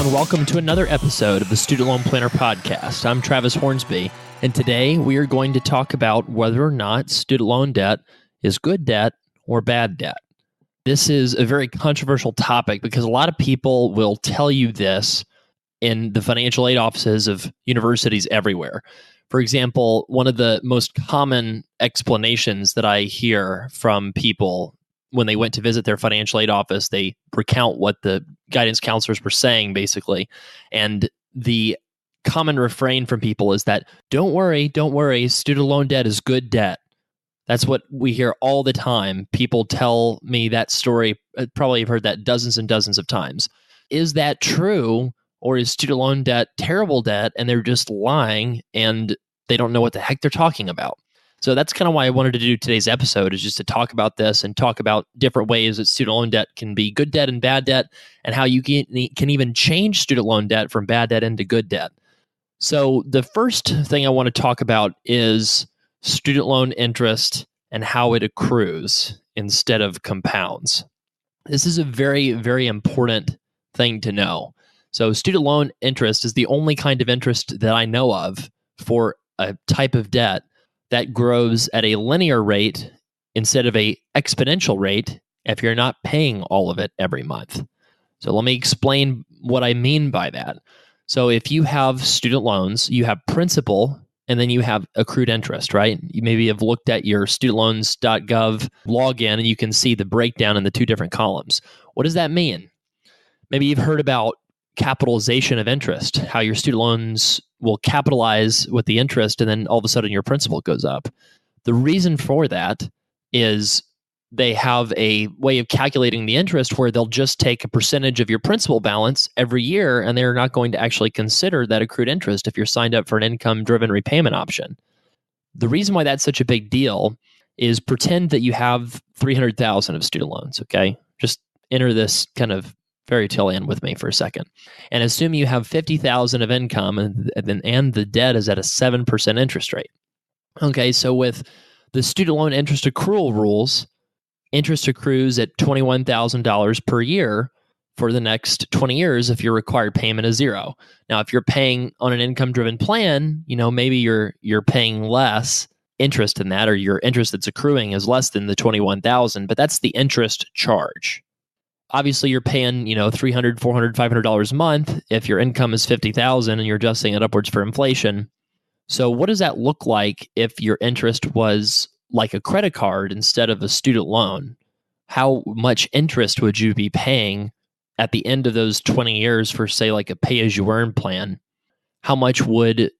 and welcome to another episode of the Student Loan Planner Podcast. I'm Travis Hornsby, and today we are going to talk about whether or not student loan debt is good debt or bad debt. This is a very controversial topic because a lot of people will tell you this in the financial aid offices of universities everywhere. For example, one of the most common explanations that I hear from people when they went to visit their financial aid office, they recount what the guidance counselors were saying, basically. And the common refrain from people is that, don't worry, student loan debt is good debt. That's what we hear all the time. People tell me that story. Probably have heard that dozens and dozens of times. Is that true? Or is student loan debt terrible debt and they're just lying and they don't know what the heck they're talking about? So that's kind of why I wanted to do today's episode, is just to talk about this and talk about different ways that student loan debt can be good debt and bad debt, and how you can even change student loan debt from bad debt into good debt. So the first thing I want to talk about is student loan interest and how it accrues instead of compounds. This is a very, very important thing to know. So student loan interest is the only kind of interest that I know of for a type of debt that grows at a linear rate instead of a exponential rate if you're not paying all of it every month. So let me explain what I mean by that. So if you have student loans, you have principal and then you have accrued interest, right? You maybe have looked at your studentloans.gov login and you can see the breakdown in the two different columns. What does that mean? Maybe you've heard about capitalization of interest, how your student loans will capitalize with the interest and then all of a sudden your principal goes up. The reason for that is they have a way of calculating the interest where they'll just take a percentage of your principal balance every year and they're not going to actually consider that accrued interest if you're signed up for an income-driven repayment option. The reason why that's such a big deal is pretend that you have $300,000 of student loans, okay? Just enter this kind of fairy tale in with me for a second, and assume you have $50,000 of income and the debt is at a 7% interest rate. Okay, so with the student loan interest accrual rules, interest accrues at $21,000 per year for the next 20 years if your required payment is zero. Now, if you're paying on an income-driven plan, maybe you're paying less interest than that, or your interest that's accruing is less than the $21,000, but that's the interest charge. Obviously, you're paying, $300, $400, $500 a month if your income is $50,000 and you're adjusting it upwards for inflation. So what does that look like if your interest was like a credit card instead of a student loan? How much interest would you be paying at the end of those 20 years for, say, like a pay-as-you-earn plan? How much would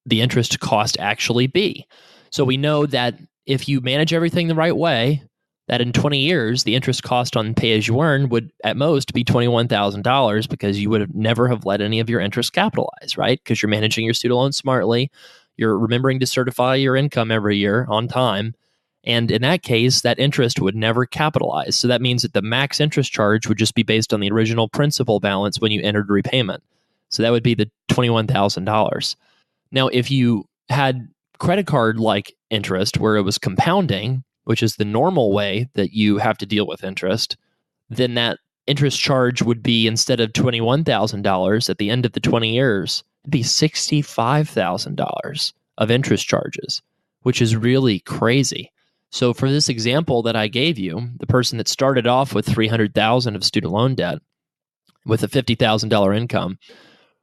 the interest cost actually be? So we know that if you manage everything the right way, that in 20 years, the interest cost on pay-as-you-earn would at most be $21,000 because you would never have let any of your interest capitalize, right? Because you're managing your student loan smartly. You're remembering to certify your income every year on time. And in that case, that interest would never capitalize. So that means that the max interest charge would just be based on the original principal balance when you entered repayment. So that would be the $21,000. Now, if you had credit card-like interest where it was compounding, which is the normal way that you have to deal with interest, then that interest charge would be, instead of $21,000 at the end of the 20 years, it'd be $65,000 of interest charges, which is really crazy. So for this example that I gave you, the person that started off with $300,000 of student loan debt with a $50,000 income,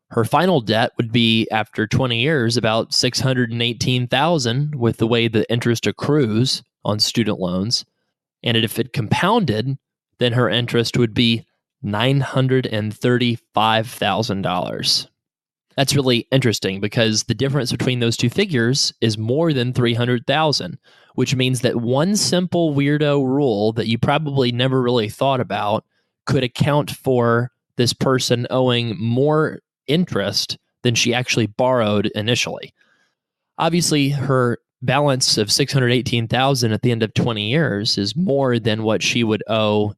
her final debt would be, after 20 years, about $618,000 with the way the interest accrues on student loans. And if it compounded, then her interest would be $935,000. That's really interesting because the difference between those two figures is more than $300,000, which means that one simple weirdo rule that you probably never really thought about could account for this person owing more interest than she actually borrowed initially. Obviously, her balance of $618,000 at the end of 20 years is more than what she would owe,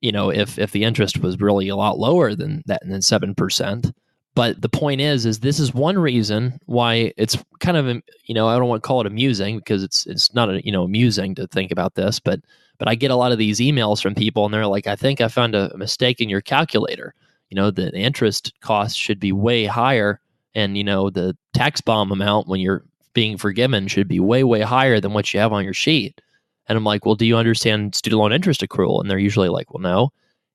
if the interest was really a lot lower than that, than 7%. But the point is this is one reason why it's kind of, I don't want to call it amusing because it's not, amusing to think about this, but I get a lot of these emails from people and they're like, I think I found a mistake in your calculator. The interest cost should be way higher. And, the tax bomb amount when you're being forgiven should be way, way higher than what you have on your sheet. And I'm like, well, do you understand student loan interest accrual? And they're usually like, well, no.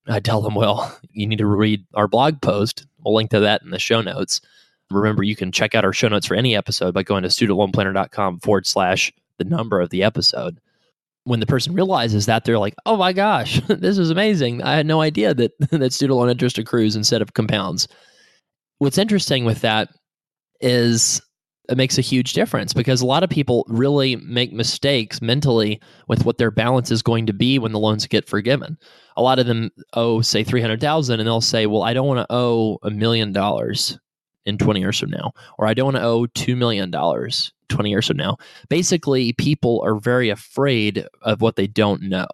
I tell them, well, you need to read our blog post. We'll link to that in the show notes. Remember, you can check out our show notes for any episode by going to studentloanplanner.com/the number of the episode. When the person realizes that, they're like, oh my gosh, this is amazing. I had no idea that, that student loan interest accrues instead of compounds. What's interesting with that is it makes a huge difference because a lot of people really make mistakes mentally with what their balance is going to be when the loans get forgiven. A lot of them owe, say, $300,000, and they'll say, well, I don't want to owe $1 million in 20 years from now, or I don't want to owe $2 million 20 years from now. Basically, people are very afraid of what they don't know.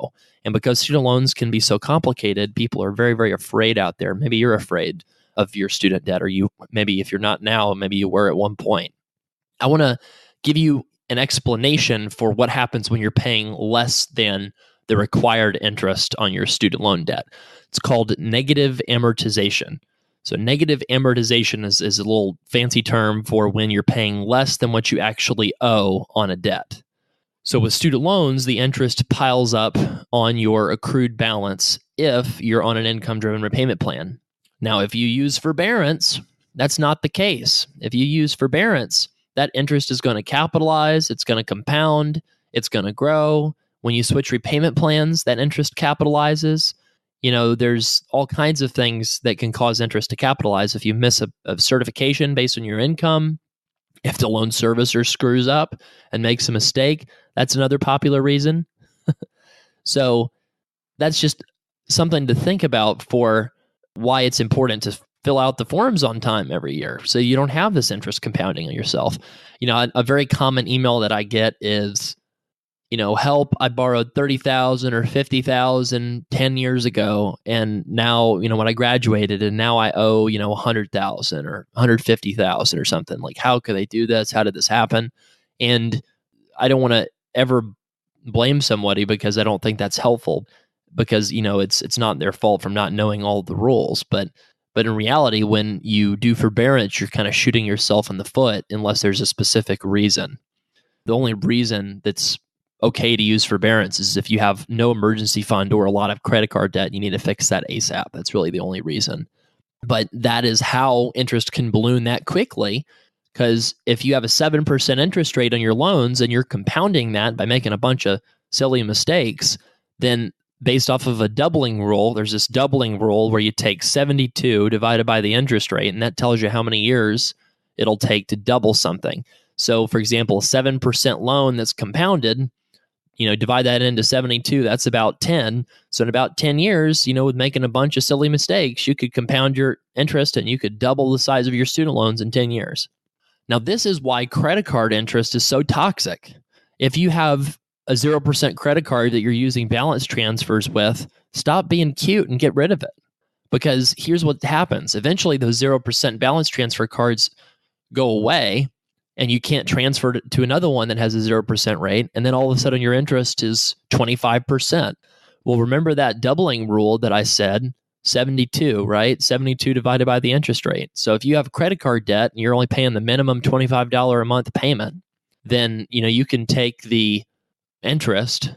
And because student loans can be so complicated, people are very, very afraid out there. Maybe you're afraid of your student debt, or maybe if you're not now, maybe you were at one point. I want to give you an explanation for what happens when you're paying less than the required interest on your student loan debt. It's called negative amortization. So negative amortization is a little fancy term for when you're paying less than what you actually owe on a debt. So with student loans, the interest piles up on your accrued balance if you're on an income-driven repayment plan. Now, if you use forbearance, that's not the case. If you use forbearance, that interest is going to capitalize, it's going to compound, it's going to grow. When you switch repayment plans, that interest capitalizes. There's all kinds of things that can cause interest to capitalize. If you miss a certification based on your income, if the loan servicer screws up and makes a mistake, that's another popular reason. So that's just something to think about for why it's important to fill out the forms on time every year so you don't have this interest compounding on yourself. A very common email that I get is, help, I borrowed $30,000 or $50,000 10 years ago. And now, when I graduated and now I owe, $100,000 or $150,000 or something. Like, how could they do this? How did this happen? And I don't want to ever blame somebody because I don't think that's helpful because, it's not their fault from not knowing all the rules. But in reality, when you do forbearance, you're kind of shooting yourself in the foot unless there's a specific reason. The only reason that's okay to use forbearance is if you have no emergency fund or a lot of credit card debt and you need to fix that ASAP. That's really the only reason. But that is how interest can balloon that quickly, because if you have a 7% interest rate on your loans and you're compounding that by making a bunch of silly mistakes, then based off of a doubling rule, there's this doubling rule where you take 72 divided by the interest rate, and that tells you how many years it'll take to double something. So, for example, a 7% loan that's compounded, divide that into 72, that's about 10. So in about 10 years, with making a bunch of silly mistakes, you could compound your interest and you could double the size of your student loans in 10 years. Now, this is why credit card interest is so toxic. If you have a 0% credit card that you're using balance transfers with, stop being cute and get rid of it. Because here's what happens. Eventually, those 0% balance transfer cards go away, and you can't transfer it to another one that has a 0% rate, and then all of a sudden your interest is 25%. Well, remember that doubling rule that I said, 72, right? 72 divided by the interest rate. So if you have credit card debt and you're only paying the minimum $25 a month payment, then you can take the interest,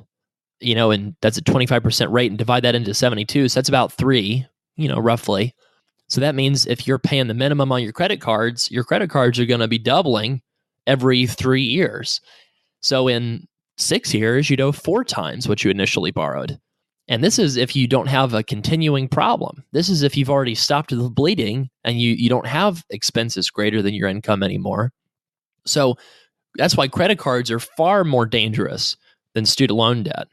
and that's a 25% rate and divide that into 72. So that's about 3, roughly. So that means if you're paying the minimum on your credit cards are going to be doubling every 3 years. So in 6 years, you'd owe 4 times what you initially borrowed. And this is if you don't have a continuing problem. This is if you've already stopped the bleeding and you don't have expenses greater than your income anymore. So that's why credit cards are far more dangerous than student loan debt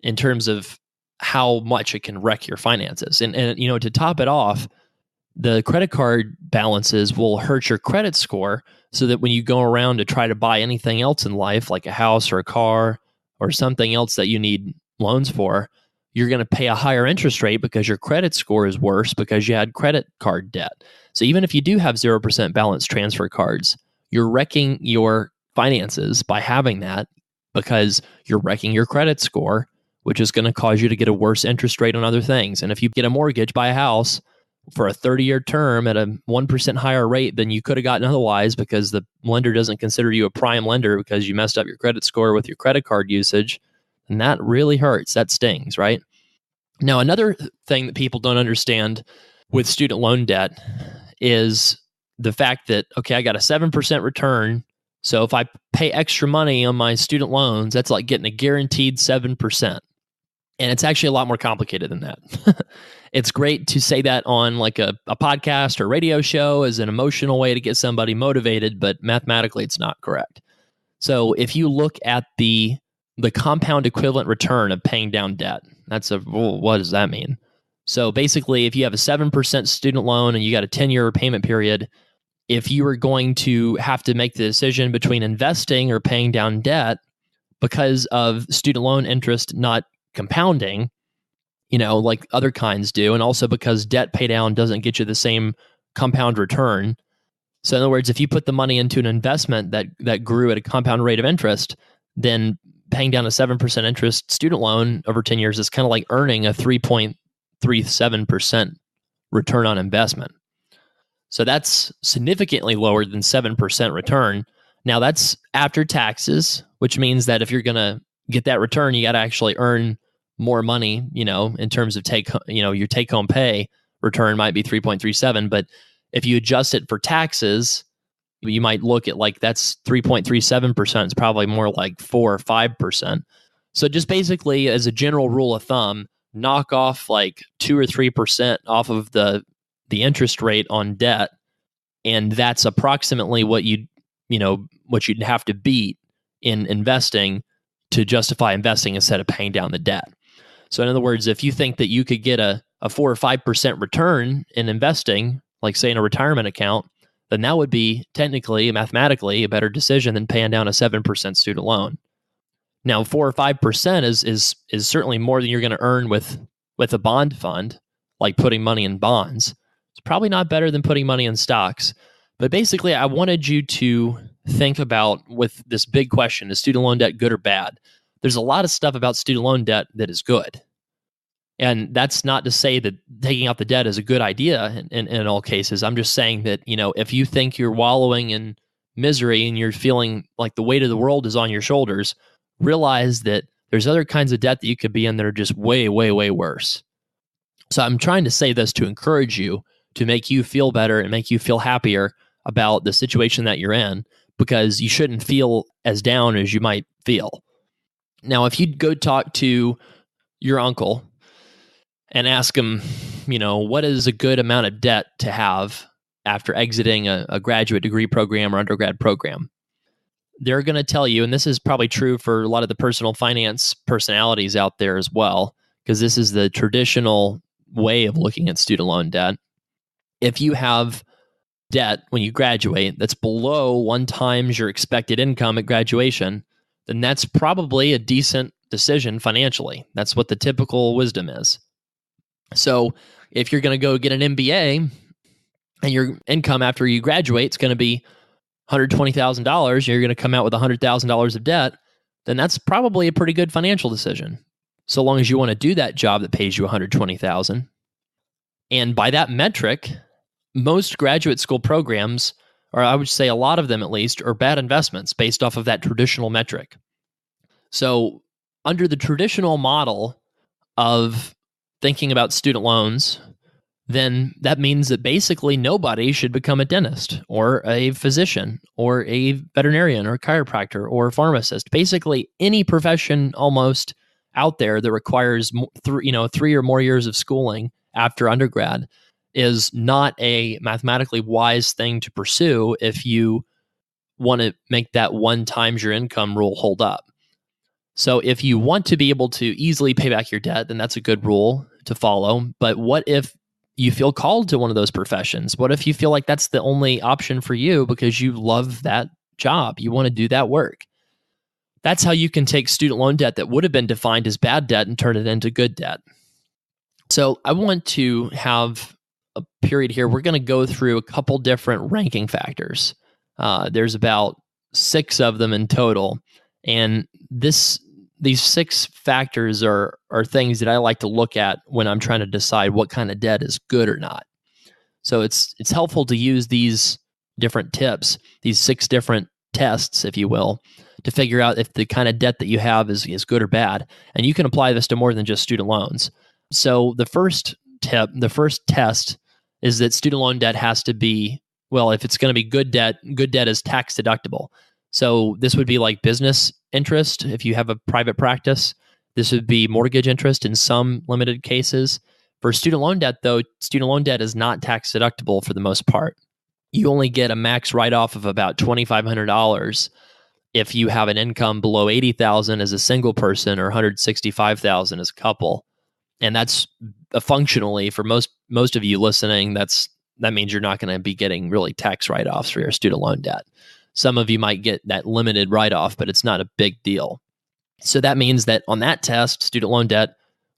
in terms of how much it can wreck your finances. And to top it off, the credit card balances will hurt your credit score so that when you go around to try to buy anything else in life, like a house or a car or something else that you need loans for, you're going to pay a higher interest rate because your credit score is worse because you had credit card debt. So even if you do have 0% balance transfer cards, you're wrecking your finances by having that because you're wrecking your credit score, which is going to cause you to get a worse interest rate on other things. And if you get a mortgage, buy a house, for a 30-year term at a 1% higher rate than you could have gotten otherwise because the lender doesn't consider you a prime lender because you messed up your credit score with your credit card usage, and that really hurts. That stings, right? Now, another thing that people don't understand with student loan debt is the fact that, okay, I got a 7% return. So if I pay extra money on my student loans, that's like getting a guaranteed 7%. And it's actually a lot more complicated than that. It's great to say that on like a podcast or radio show as an emotional way to get somebody motivated, but mathematically it's not correct. So if you look at the compound equivalent return of paying down debt, what does that mean? So basically, if you have a 7% student loan and you got a 10-year payment period, if you were going to have to make the decision between investing or paying down debt because of student loan interest not compounding, like other kinds do, and also because debt pay down doesn't get you the same compound return. So in other words, if you put the money into an investment that grew at a compound rate of interest, then paying down a 7% interest student loan over 10 years is kind of like earning a 3.37% return on investment. So that's significantly lower than 7% return. Now that's after taxes, which means that if you're going to get that return, you got to actually earn more money, in terms of your take home pay return might be 3.37. But if you adjust it for taxes, you might look at like that's 3.37%. It's probably more like 4 or 5%. So just basically as a general rule of thumb, knock off like 2 or 3% off of the interest rate on debt. And that's approximately what you'd have to beat in investing to justify investing instead of paying down the debt. So in other words, if you think that you could get a 4 or 5% return in investing, like say in a retirement account, then that would be technically, mathematically, a better decision than paying down a 7% student loan. Now, 4 or 5% is certainly more than you're going to earn with a bond fund, like putting money in bonds. It's probably not better than putting money in stocks. But basically, I wanted you to think about with this big question, is student loan debt good or bad? There's a lot of stuff about student loan debt that is good. And that's not to say that taking out the debt is a good idea in all cases. I'm just saying that, if you think you're wallowing in misery and you're feeling like the weight of the world is on your shoulders, realize that there's other kinds of debt that you could be in that are just way, way, way worse. So I'm trying to say this to encourage you, to make you feel better and make you feel happier about the situation that you're in, because you shouldn't feel as down as you might feel. Now, if you go talk to your uncle and ask him, what is a good amount of debt to have after exiting a graduate degree program or undergrad program, they're going to tell you, and this is probably true for a lot of the personal finance personalities out there as well, because this is the traditional way of looking at student loan debt. If you have debt when you graduate that's below 1 times your expected income at graduation, then that's probably a decent decision financially. That's what the typical wisdom is. So if you're going to go get an MBA and your income after you graduate is going to be $120,000, you're going to come out with $100,000 of debt, then that's probably a pretty good financial decision, so long as you want to do that job that pays you $120,000. And by that metric, most graduate school programs, or I would say a lot of them at least, are bad investments based off of that traditional metric. So under the traditional model of thinking about student loans, then that means that basically nobody should become a dentist or a physician or a veterinarian or a chiropractor or a pharmacist. Basically any profession almost out there that requires 3 or more years of schooling after undergrad is not a mathematically wise thing to pursue if you want to make that 1 times your income rule hold up. So if you want to be able to easily pay back your debt, then that's a good rule to follow. But what if you feel called to one of those professions? What if you feel like that's the only option for you because you love that job? You want to do that work. That's how you can take student loan debt that would have been defined as bad debt and turn it into good debt. So I want to have a period here. We're going to go through a couple different ranking factors. There's about 6 of them in total. And these 6 factors are things that I like to look at when I'm trying to decide what kind of debt is good or not. So it's helpful to use these different tips, these 6 different tests, if you will, to figure out if the kind of debt that you have is good or bad. And you can apply this to more than just student loans. So the first test is that student loan debt has to be, well, if it's going to be good debt is tax deductible. So this would be like business interest if you have a private practice. This would be mortgage interest in some limited cases. For student loan debt, though, student loan debt is not tax deductible for the most part. You only get a max write-off of about $2,500 if you have an income below $80,000 as a single person or $165,000 as a couple. And that's functionally, for most of you listening, that means you're not going to be getting really tax write-offs for your student loan debt. Some of you might get that limited write-off, but it's not a big deal. So that means that on that test, student loan debt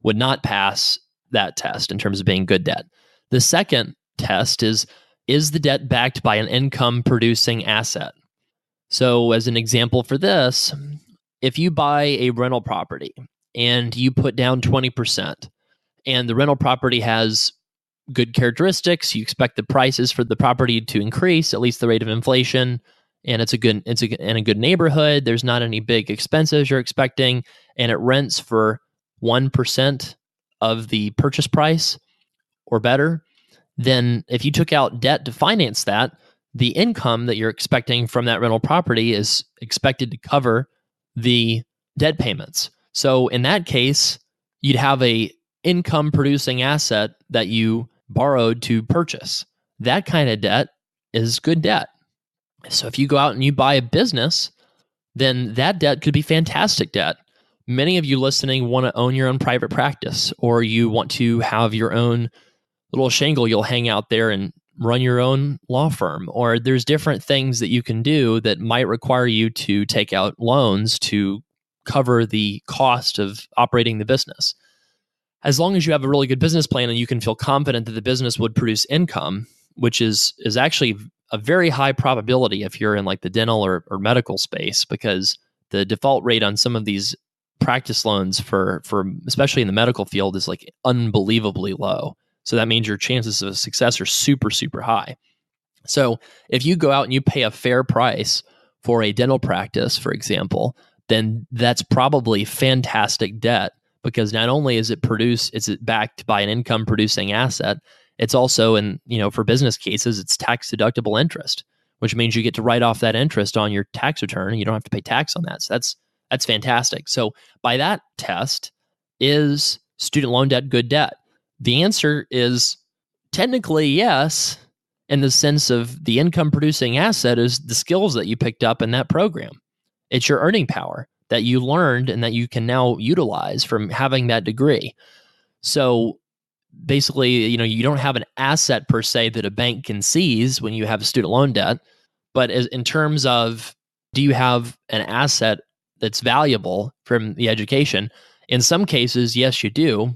would not pass that test in terms of being good debt. The second test is the debt backed by an income producing asset? So as an example for this, if you buy a rental property and you put down 20% and the rental property has good characteristics, you expect the prices for the property to increase, at least the rate of inflation, and it's in a good neighborhood, there's not any big expenses you're expecting, and it rents for 1% of the purchase price or better, then if you took out debt to finance that, the income that you're expecting from that rental property is expected to cover the debt payments. So in that case, you'd have a income producing asset that you borrowed to purchase. That kind of debt is good debt. So if you go out and you buy a business, then that debt could be fantastic debt. Many of you listening want to own your own private practice, or you want to have your own little shingle you'll hang out there and run your own law firm, or there's different things that you can do that might require you to take out loans to cover the cost of operating the business. As long as you have a really good business plan and you can feel confident that the business would produce income, which is actually a very high probability if you're in like the dental or medical space, because the default rate on some of these practice loans for especially in the medical field is like unbelievably low. So that means your chances of success are super, super high. So if you go out and you pay a fair price for a dental practice, for example, then that's probably fantastic debt, because not only is it backed by an income producing asset, it's also for business cases, it's tax deductible interest, which means you get to write off that interest on your tax return and you don't have to pay tax on that. So that's fantastic. So by that test, is student loan debt good debt? The answer is technically yes, in the sense of the income producing asset is the skills that you picked up in that program. It's your earning power that you learned and that you can now utilize from having that degree. So basically, you don't have an asset per se that a bank can seize when you have student loan debt, but in terms of, do you have an asset that's valuable from the education? In some cases, yes, you do.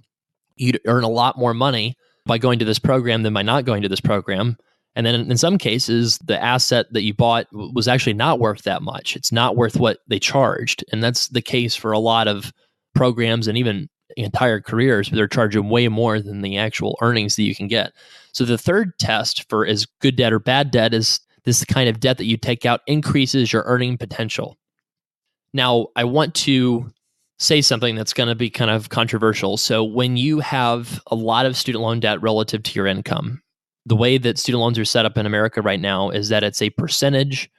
You'd earn a lot more money by going to this program than by not going to this program. And then in some cases, the asset that you bought was actually not worth that much. It's not worth what they charged. And that's the case for a lot of programs and even entire careers, but they're charging way more than the actual earnings that you can get. So the third test for is good debt or bad debt is this kind of debt that you take out increases your earning potential. Now, I want to say something that's going to be kind of controversial. So when you have a lot of student loan debt relative to your income, the way that student loans are set up in America right now is that it's a percentage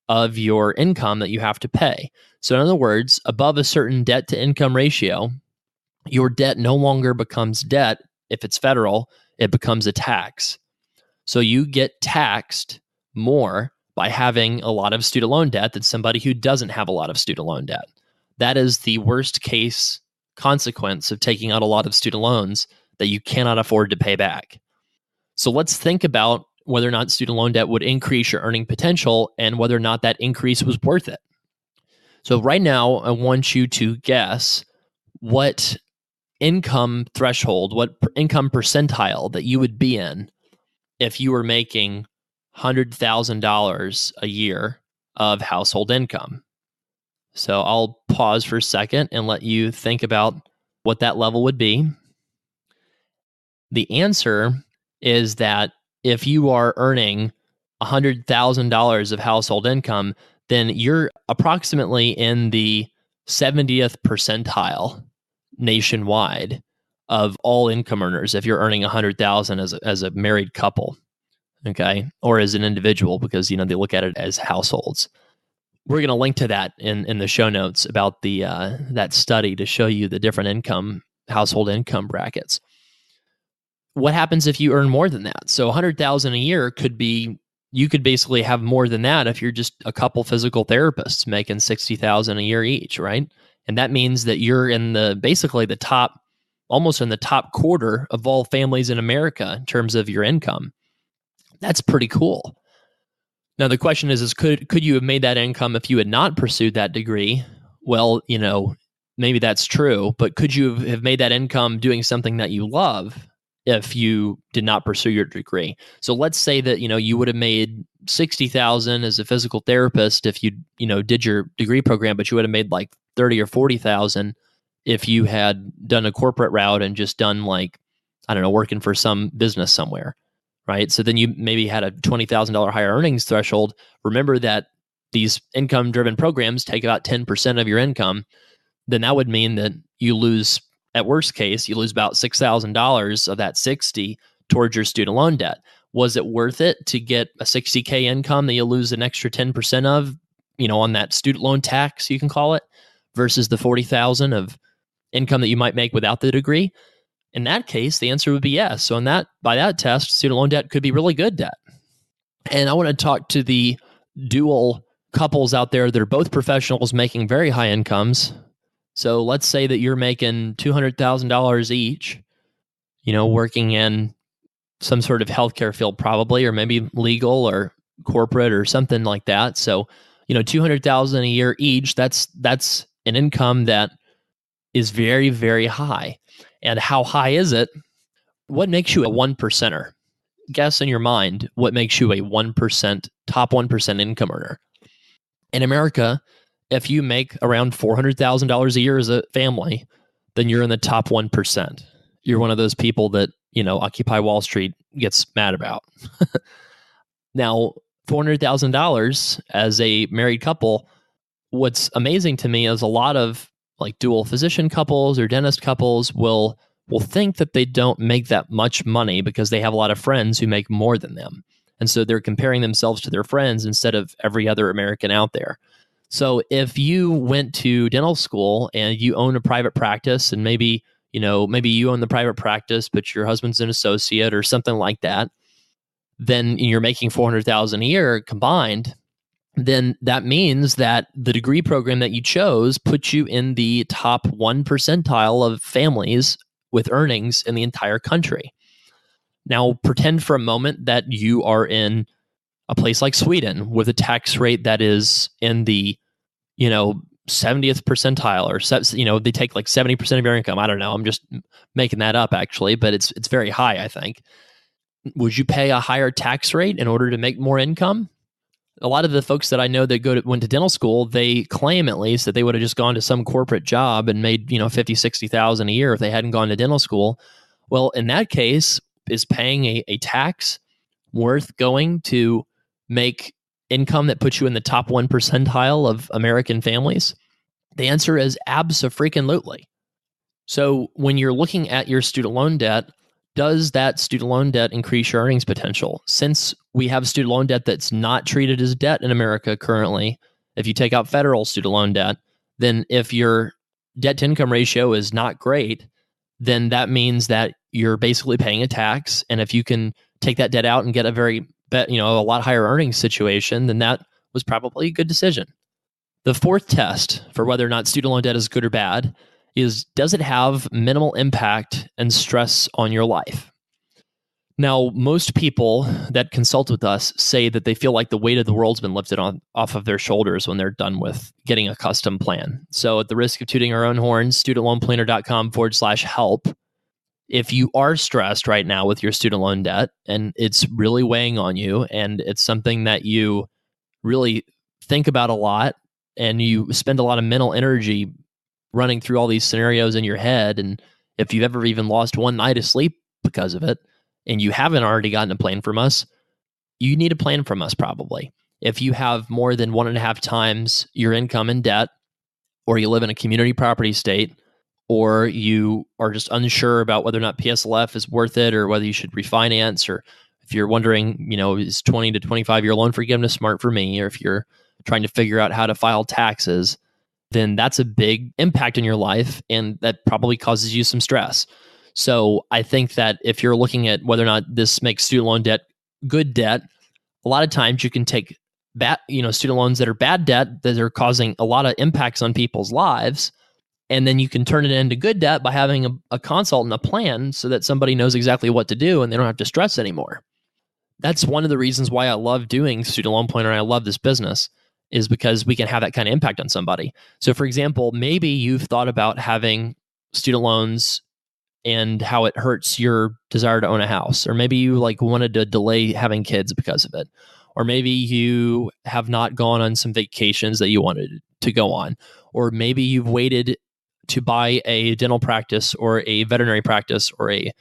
of your income that you have to pay. So in other words, above a certain debt to income ratio, your debt no longer becomes debt. If it's federal, it becomes a tax. So you get taxed more by having a lot of student loan debt than somebody who doesn't have a lot of student loan debt. That is the worst case consequence of taking out a lot of student loans that you cannot afford to pay back. So let's think about whether or not student loan debt would increase your earning potential and whether or not that increase was worth it. So right now, I want you to guess what income threshold, what income percentile that you would be in if you were making $100,000 a year of household income. So I'll pause for a second and let you think about what that level would be. The answer is that if you are earning $100,000 of household income, then you're approximately in the 70th percentile nationwide of all income earners if you're earning 100,000 as a married couple, okay, or as an individual, because they look at it as households. We're going to link to that in the show notes about the that study to show you the different household income brackets. What happens if you earn more than that? So 100,000 a year you could basically have more than that if you're just a couple physical therapists making 60,000 a year each, right? And that means that you're in almost in the top quarter of all families in America in terms of your income. That's pretty cool. Now the question is could you have made that income if you had not pursued that degree? Well, maybe that's true, but could you have made that income doing something that you love if you did not pursue your degree? So let's say that you would have made 60,000 as a physical therapist if you did your degree program, but you would have made like 30 or 40,000 if you had done a corporate route and just done working for some business somewhere, right? So then you maybe had a $20,000 higher earnings threshold. Remember that these income-driven programs take about 10% of your income. Then that would mean that at worst case, you lose about $6,000 of that 60 towards your student loan debt. Was it worth it to get a $60K income that you lose an extra 10% of, on that student loan tax, you can call it, versus the 40,000 of income that you might make without the degree? In that case, the answer would be yes. So by that test, student loan debt could be really good debt. And I want to talk to the dual couples out there that are both professionals making very high incomes. So let's say that you're making $200,000 each, working in some sort of healthcare field probably, or maybe legal or corporate or something like that. So, $200,000 a year each, that's an income that is very, very high. And how high is it? What makes you a 1%er? Guess in your mind what makes you a 1%, top 1% income earner. In America, if you make around $400,000 a year as a family, then you're in the top 1%. You're one of those people that, Occupy Wall Street gets mad about. Now, $400,000 as a married couple, what's amazing to me is a lot of like dual physician couples or dentist couples will think that they don't make that much money because they have a lot of friends who make more than them. And so they're comparing themselves to their friends instead of every other American out there. So if you went to dental school and you own a private practice, and maybe you own the private practice, but your husband's an associate or something like that, then you're making $400,000 a year combined. Then that means that the degree program that you chose puts you in the top 1 percentile of families with earnings in the entire country. Now, pretend for a moment that you are in a place like Sweden with a tax rate that is in the 70th percentile, or they take like 70% of your income. I don't know. I'm just making that up actually, but it's very high, I think. Would you pay a higher tax rate in order to make more income? A lot of the folks that I know that went to dental school, they claim at least that they would have just gone to some corporate job and made 50, 60,000 a year if they hadn't gone to dental school. Well, in that case, is paying a tax worth going to make income that puts you in the top 1 percentile of American families? The answer is abso-freaking-lutely. So when you're looking at your student loan debt, does that student loan debt increase your earnings potential? Since we have student loan debt that's not treated as debt in America currently, if you take out federal student loan debt, then if your debt to income ratio is not great, then that means that you're basically paying a tax. And if you can take that debt out and get a lot higher earnings situation, then that was probably a good decision. The fourth test for whether or not student loan debt is good or bad is, does it have minimal impact and stress on your life? Now, most people that consult with us say that they feel like the weight of the world's been lifted off of their shoulders when they're done with getting a custom plan. So at the risk of tooting our own horns, studentloanplanner.com/help. If you are stressed right now with your student loan debt and it's really weighing on you and it's something that you really think about a lot and you spend a lot of mental energy running through all these scenarios in your head, and if you've ever even lost one night of sleep because of it, and you haven't already gotten a plan from us, you need a plan from us probably. If you have more than 1.5 times your income in debt, or you live in a community property state, or you are just unsure about whether or not PSLF is worth it, or whether you should refinance, or if you're wondering, is 20 to 25 year loan forgiveness smart for me, or if you're trying to figure out how to file taxes, then that's a big impact in your life, and that probably causes you some stress. So I think that if you're looking at whether or not this makes student loan debt good debt, a lot of times you can take student loans that are bad debt that are causing a lot of impacts on people's lives, and then you can turn it into good debt by having a consult and a plan so that somebody knows exactly what to do and they don't have to stress anymore. That's one of the reasons why I love doing Student Loan Planner and I love this business, is because we can have that kind of impact on somebody. So for example, maybe you've thought about having student loans and how it hurts your desire to own a house, or maybe you wanted to delay having kids because of it, or maybe you have not gone on some vacations that you wanted to go on, or maybe you've waited to buy a dental practice or a veterinary practice or a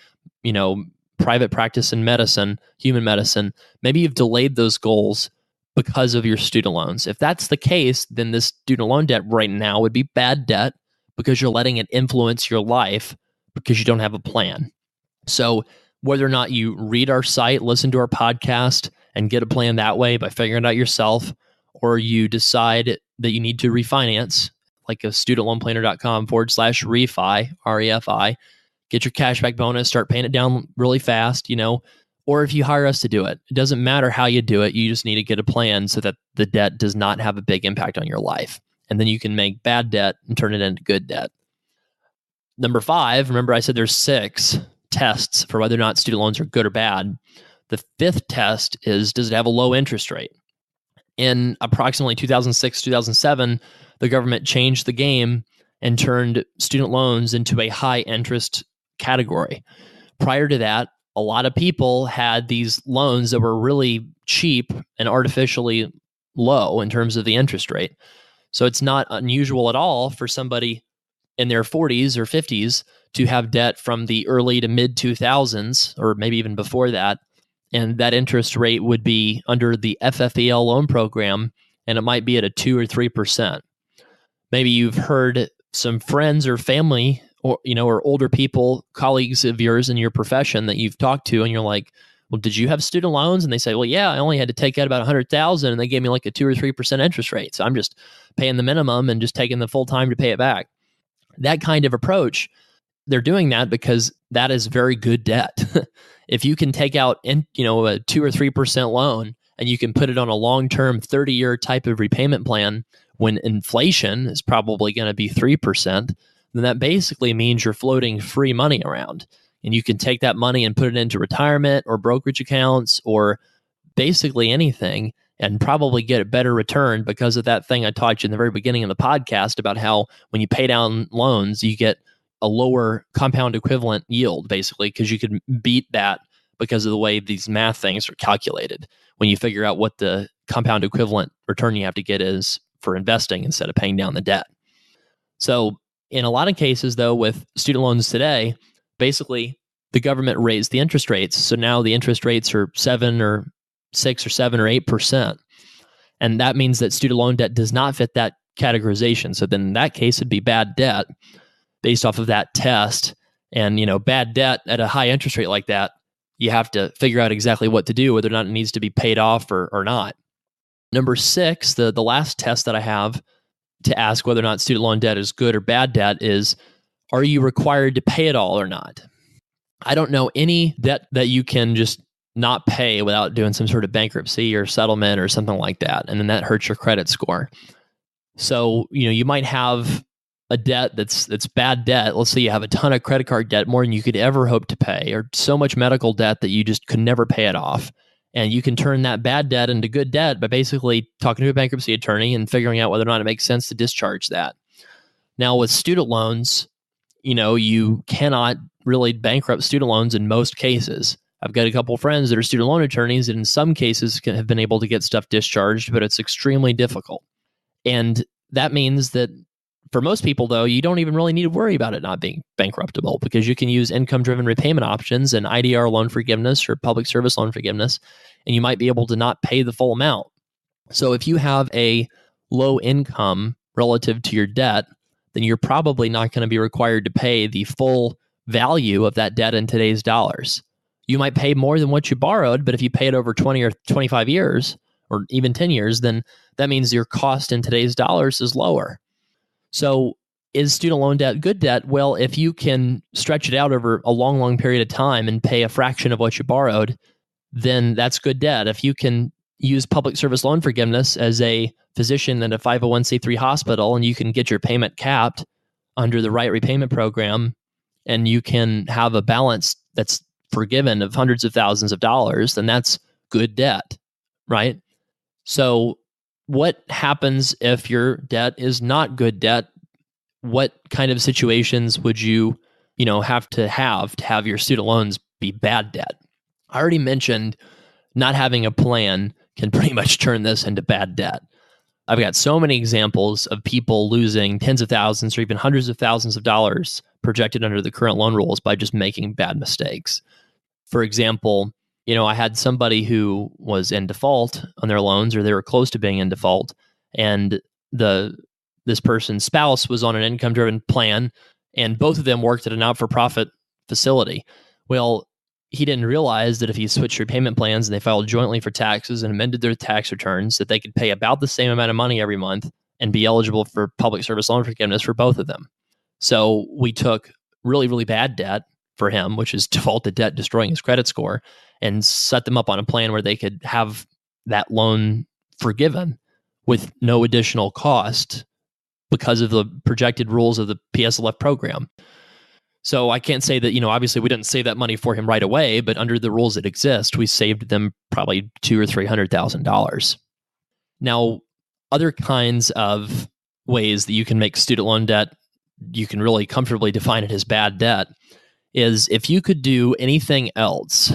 private practice in medicine, human medicine. Maybe you've delayed those goals because of your student loans. If that's the case, then this student loan debt right now would be bad debt because you're letting it influence your life because you don't have a plan. So whether or not you read our site, listen to our podcast, and get a plan that way by figuring it out yourself, or you decide that you need to refinance, like a studentloanplanner.com/refi, REFI, get your cashback bonus, start paying it down really fast, or if you hire us to do it. It doesn't matter how you do it. You just need to get a plan so that the debt does not have a big impact on your life. And then you can make bad debt and turn it into good debt. Number 5, remember I said there's 6 tests for whether or not student loans are good or bad. The 5th test is, does it have a low interest rate? In approximately 2006, 2007, the government changed the game and turned student loans into a high interest category. Prior to that, a lot of people had these loans that were really cheap and artificially low in terms of the interest rate. So it's not unusual at all for somebody in their 40s or 50s to have debt from the early to mid 2000s, or maybe even before that. And that interest rate would be under the FFEL loan program, and it might be at a 2 or 3%. Maybe you've heard some friends or family or older people, colleagues of yours in your profession that you've talked to, and you're like, well, did you have student loans? And they say, well, yeah, I only had to take out about 100,000 and they gave me like a 2 or 3% interest rate. So I'm just paying the minimum and just taking the full time to pay it back. That kind of approach, they're doing that because that is very good debt. If you can take out a 2 or 3% loan and you can put it on a long-term 30-year type of repayment plan when inflation is probably going to be 3%, then that basically means you're floating free money around. And you can take that money and put it into retirement or brokerage accounts or basically anything and probably get a better return because of that thing I taught you in the very beginning of the podcast about how when you pay down loans, you get a lower compound equivalent yield, basically, because you could beat that because of the way these math things are calculated when you figure out what the compound equivalent return you have to get is for investing instead of paying down the debt. So in a lot of cases, though, with student loans today, basically the government raised the interest rates. So now the interest rates are 7 or 6 or 7 or 8%. And that means that student loan debt does not fit that categorization. So then in that case, it'd be bad debt based off of that test. And, bad debt at a high interest rate like that, you have to figure out exactly what to do, whether or not it needs to be paid off or not. Number 6, the last test that I have to ask whether or not student loan debt is good or bad debt is, are you required to pay it all or not? I don't know any debt that you can just not pay without doing some sort of bankruptcy or settlement or something like that. And then that hurts your credit score. So, you might have a debt that's bad debt. Let's say you have a ton of credit card debt, more than you could ever hope to pay, or so much medical debt that you just could never pay it off. And you can turn that bad debt into good debt by basically talking to a bankruptcy attorney and figuring out whether or not it makes sense to discharge that. Now, with student loans, you cannot really bankrupt student loans in most cases. I've got a couple of friends that are student loan attorneys, and in some cases have been able to get stuff discharged, but it's extremely difficult. And that means that For most people, though, you don't even really need to worry about it not being bankruptable because you can use income-driven repayment options and IDR loan forgiveness or public service loan forgiveness, and you might be able to not pay the full amount. So if you have a low income relative to your debt, then you're probably not going to be required to pay the full value of that debt in today's dollars. You might pay more than what you borrowed, but if you pay it over 20 or 25 years, or even 10 years, then that means your cost in today's dollars is lower. So is student loan debt good debt? Well, if you can stretch it out over a long, long period of time and pay a fraction of what you borrowed, then that's good debt. If you can use public service loan forgiveness as a physician at a 501c3 hospital and you can get your payment capped under the right repayment program and you can have a balance that's forgiven of hundreds of thousands of dollars, then that's good debt, right? So what happens if your debt is not good debt? What kind of situations would you have to have your student loans be bad debt? I already mentioned not having a plan can pretty much turn this into bad debt. I've got so many examples of people losing tens of thousands or even hundreds of thousands of dollars projected under the current loan rules by just making bad mistakes. For example, I had somebody who was in default on their loans, or they were close to being in default, and this person's spouse was on an income-driven plan, and both of them worked at a not-for-profit facility. Well, he didn't realize that if he switched repayment plans and they filed jointly for taxes and amended their tax returns, that they could pay about the same amount of money every month and be eligible for public service loan forgiveness for both of them. So we took really, really bad debt for him, which is defaulted debt destroying his credit score, and set them up on a plan where they could have that loan forgiven with no additional cost because of the projected rules of the PSLF program. So I can't say that, obviously we didn't save that money for him right away, but under the rules that exist, we saved them probably $200,000 or $300,000. Now, other kinds of ways that you can make student loan debt, you can really comfortably define it as bad debt, is if you could do anything else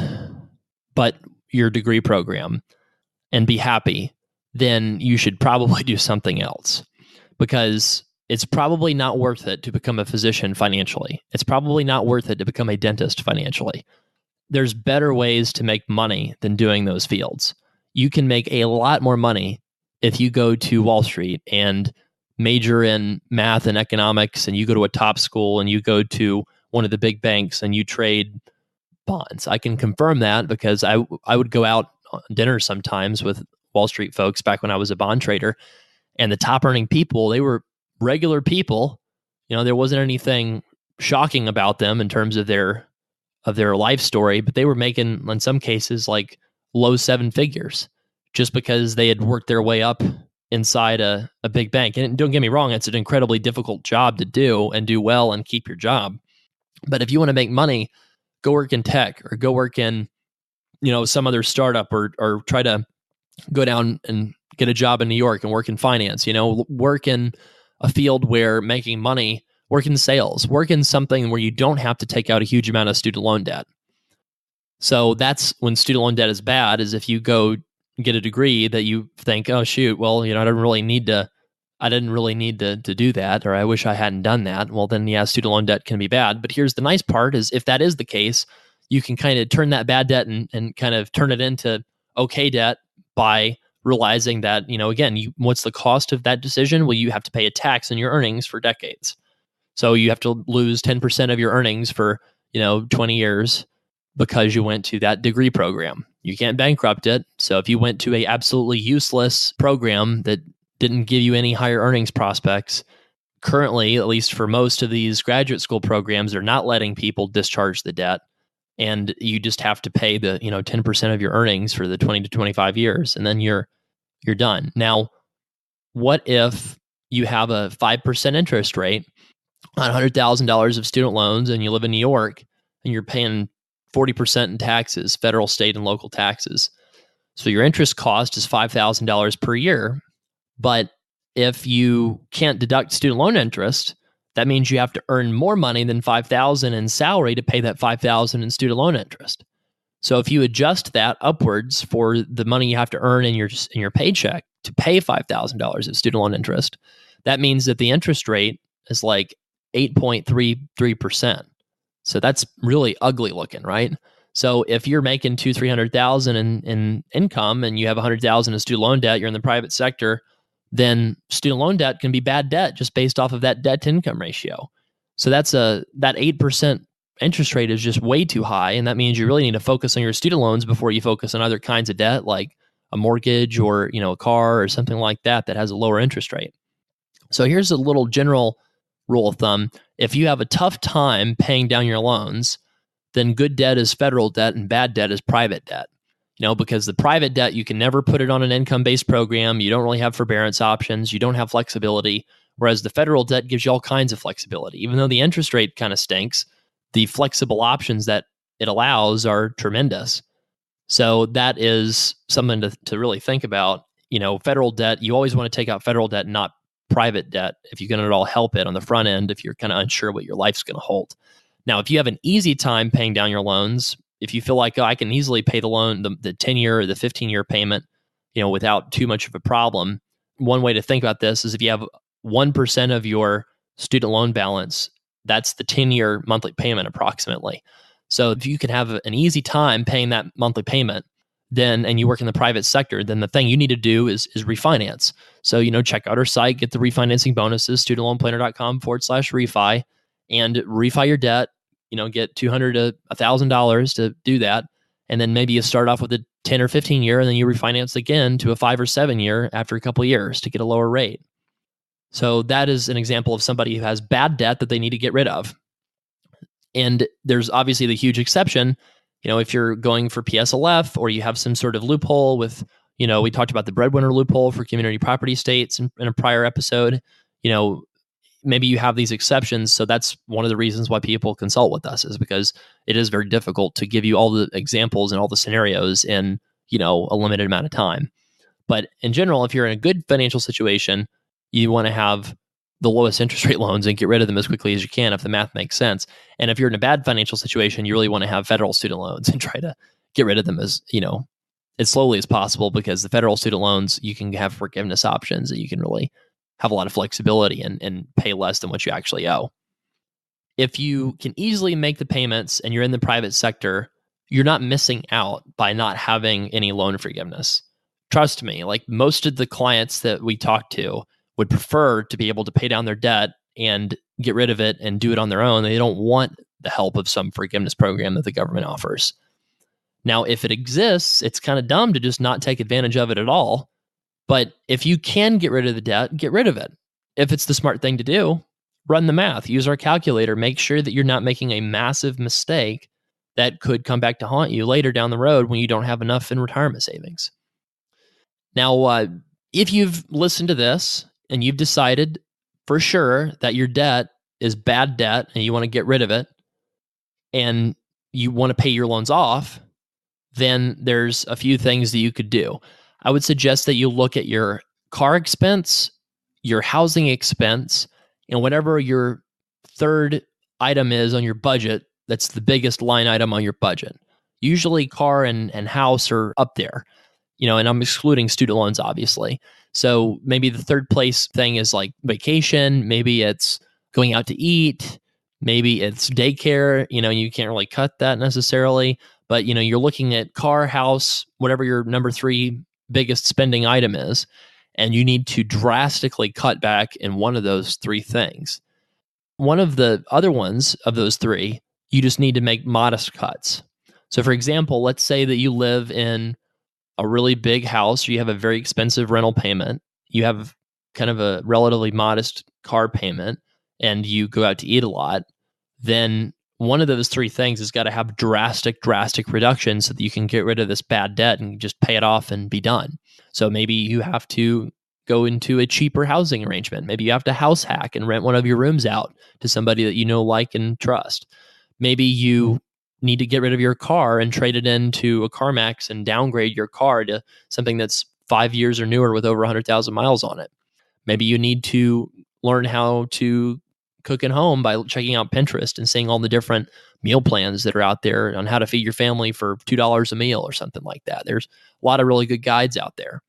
but your degree program and be happy, then you should probably do something else, because it's probably not worth it to become a physician financially. It's probably not worth it to become a dentist financially. There's better ways to make money than doing those fields. You can make a lot more money if you go to Wall Street and major in math and economics, and you go to a top school and you go to one of the big banks and you trade bonds. I can confirm that because I would go out on dinner sometimes with Wall Street folks back when I was a bond trader, and the top earning people, they were regular people. There wasn't anything shocking about them in terms of their life story, but they were making, in some cases, like low seven figures just because they had worked their way up inside a big bank. And don't get me wrong, it's an incredibly difficult job to do and do well and keep your job. But if you want to make money, go work in tech or go work in, some other startup, or try to go down and get a job in New York and work in finance, work in a field where making money, work in sales, work in something where you don't have to take out a huge amount of student loan debt. So that's when student loan debt is bad, is if you go get a degree that you think, oh shoot, well, I didn't really need to do that, or I wish I hadn't done that. Well, then yeah, student loan debt can be bad. But here's the nice part is if that is the case, you can kind of turn that bad debt and kind of turn it into okay debt by realizing that, again, what's the cost of that decision? Well, you have to pay a tax on your earnings for decades. So you have to lose 10% of your earnings for, 20 years because you went to that degree program. You can't bankrupt it. So if you went to a absolutely useless program that didn't give you any higher earnings prospects, currently, at least for most of these graduate school programs, they're not letting people discharge the debt. And you just have to pay the 10% of your earnings for the 20 to 25 years, and then you're done. Now, what if you have a 5% interest rate on $100,000 of student loans, and you live in New York, and you're paying 40% in taxes, federal, state, and local taxes? So your interest cost is $5,000 per year. But if you can't deduct student loan interest, that means you have to earn more money than $5,000 in salary to pay that $5,000 in student loan interest. So if you adjust that upwards for the money you have to earn in your paycheck to pay $5,000 of student loan interest, that means that the interest rate is like 8.33%. So that's really ugly looking, right? So if you're making 300,000 in income and you have 100,000 in student loan debt, you're in the private sector, then student loan debt can be bad debt just based off of that debt to income ratio. So that 8% interest rate is just way too high, and that means you really need to focus on your student loans before you focus on other kinds of debt like a mortgage or, a car or something like that that has a lower interest rate. So here's a little general rule of thumb. If you have a tough time paying down your loans, then good debt is federal debt and bad debt is private debt. Because the private debt, you can never put it on an income-based program. You don't really have forbearance options. You don't have flexibility. Whereas the federal debt gives you all kinds of flexibility. Even though the interest rate kind of stinks, the flexible options that it allows are tremendous. So that is something to really think about. Federal debt, you always want to take out federal debt, not private debt, if you can at all help it on the front end, if you're kind of unsure what your life's going to hold. Now, if you have an easy time paying down your loans, if you feel like, I can easily pay the loan, the 10-year or the 15-year payment, without too much of a problem, one way to think about this is if you have 1% of your student loan balance, that's the 10-year monthly payment approximately. So if you can have an easy time paying that monthly payment, and you work in the private sector, then the thing you need to do is refinance. So, check out our site, get the refinancing bonuses, studentloanplanner.com/refi, and refi your debt, get $200 to $1,000 to do that. And then maybe you start off with a 10 or 15 year, and then you refinance again to a 5 or 7 year after a couple of years to get a lower rate. So that is an example of somebody who has bad debt that they need to get rid of. And there's obviously the huge exception, if you're going for PSLF or you have some sort of loophole with, we talked about the breadwinner loophole for community property states in a prior episode, maybe you have these exceptions. So that's one of the reasons why people consult with us, is because it is very difficult to give you all the examples and all the scenarios in, a limited amount of time. But in general, if you're in a good financial situation, you want to have the lowest interest rate loans and get rid of them as quickly as you can if the math makes sense. And if you're in a bad financial situation, you really want to have federal student loans and try to get rid of them as slowly as possible, because the federal student loans, you can have forgiveness options and you can really have a lot of flexibility and pay less than what you actually owe. If you can easily make the payments and you're in the private sector, you're not missing out by not having any loan forgiveness. Trust me, like most of the clients that we talk to would prefer to be able to pay down their debt and get rid of it and do it on their own. They don't want the help of some forgiveness program that the government offers. Now, if it exists, it's kind of dumb to just not take advantage of it at all. But if you can get rid of the debt, get rid of it. If it's the smart thing to do, run the math, use our calculator, make sure that you're not making a massive mistake that could come back to haunt you later down the road when you don't have enough in retirement savings. Now, if you've listened to this and you've decided for sure that your debt is bad debt and you want to get rid of it and you want to pay your loans off, then there's a few things that you could do. I would suggest that you look at your car expense, your housing expense, and whatever your third item is on your budget, that's the biggest line item on your budget. Usually car and house are up there, and I'm excluding student loans, obviously. So maybe the third place thing is like vacation. Maybe it's going out to eat. Maybe it's daycare. You can't really cut that necessarily, but you're looking at car, house, whatever your number 3 biggest spending item is, and you need to drastically cut back in one of those 3 things. One of the other ones of those 3, you just need to make modest cuts. So for example, let's say that you live in a really big house, or you have a very expensive rental payment, you have kind of a relatively modest car payment, and you go out to eat a lot, then one of those 3 things has got to have drastic reductions so that you can get rid of this bad debt and just pay it off and be done. So maybe you have to go into a cheaper housing arrangement. Maybe you have to house hack and rent one of your rooms out to somebody that you know, like, and trust. Maybe you need to get rid of your car and trade it into a CarMax and downgrade your car to something that's 5 years or newer with over 100,000 miles on it. Maybe you need to learn how to cook at home by checking out Pinterest and seeing all the different meal plans that are out there on how to feed your family for $2 a meal or something like that. There's a lot of really good guides out there.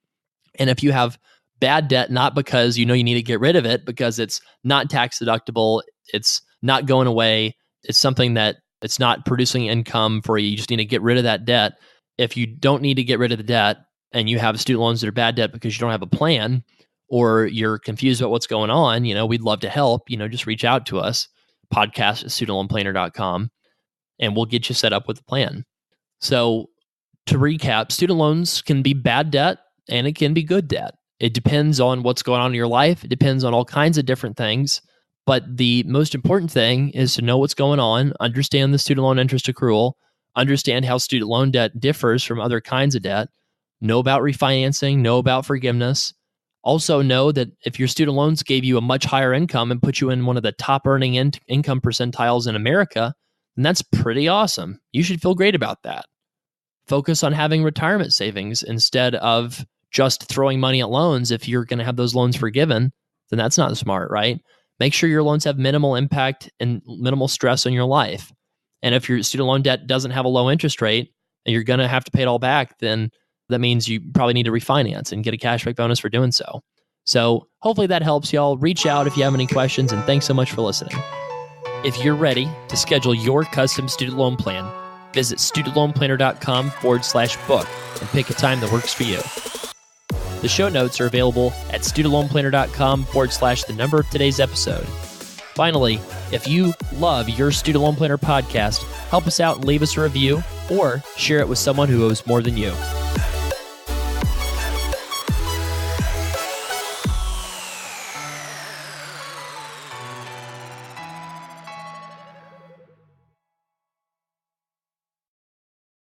And if you have bad debt, not because you need to get rid of it, because it's not tax deductible, it's not going away, it's something that it's not producing income for you. You just need to get rid of that debt. If you don't need to get rid of the debt and you have student loans that are bad debt because you don't have a plan or you're confused about what's going on, we'd love to help. Just reach out to us, podcast@studentloanplanner.com, and we'll get you set up with a plan. So to recap, student loans can be bad debt and it can be good debt. It depends on what's going on in your life. It depends on all kinds of different things. But the most important thing is to know what's going on, understand the student loan interest accrual, understand how student loan debt differs from other kinds of debt, know about refinancing, know about forgiveness. Also know that if your student loans gave you a much higher income and put you in one of the top earning income percentiles in America, then that's pretty awesome. You should feel great about that. Focus on having retirement savings instead of just throwing money at loans. If you're going to have those loans forgiven, then that's not smart, right? Make sure your loans have minimal impact and minimal stress on your life. And if your student loan debt doesn't have a low interest rate and you're going to have to pay it all back, then that means you probably need to refinance and get a cashback bonus for doing so. So hopefully that helps y'all. Reach out if you have any questions, and thanks so much for listening. If you're ready to schedule your custom student loan plan, visit studentloanplanner.com/book and pick a time that works for you. The show notes are available at studentloanplanner.com/the number of today's episode. Finally, if you love your Student Loan Planner podcast, help us out and leave us a review or share it with someone who owes more than you.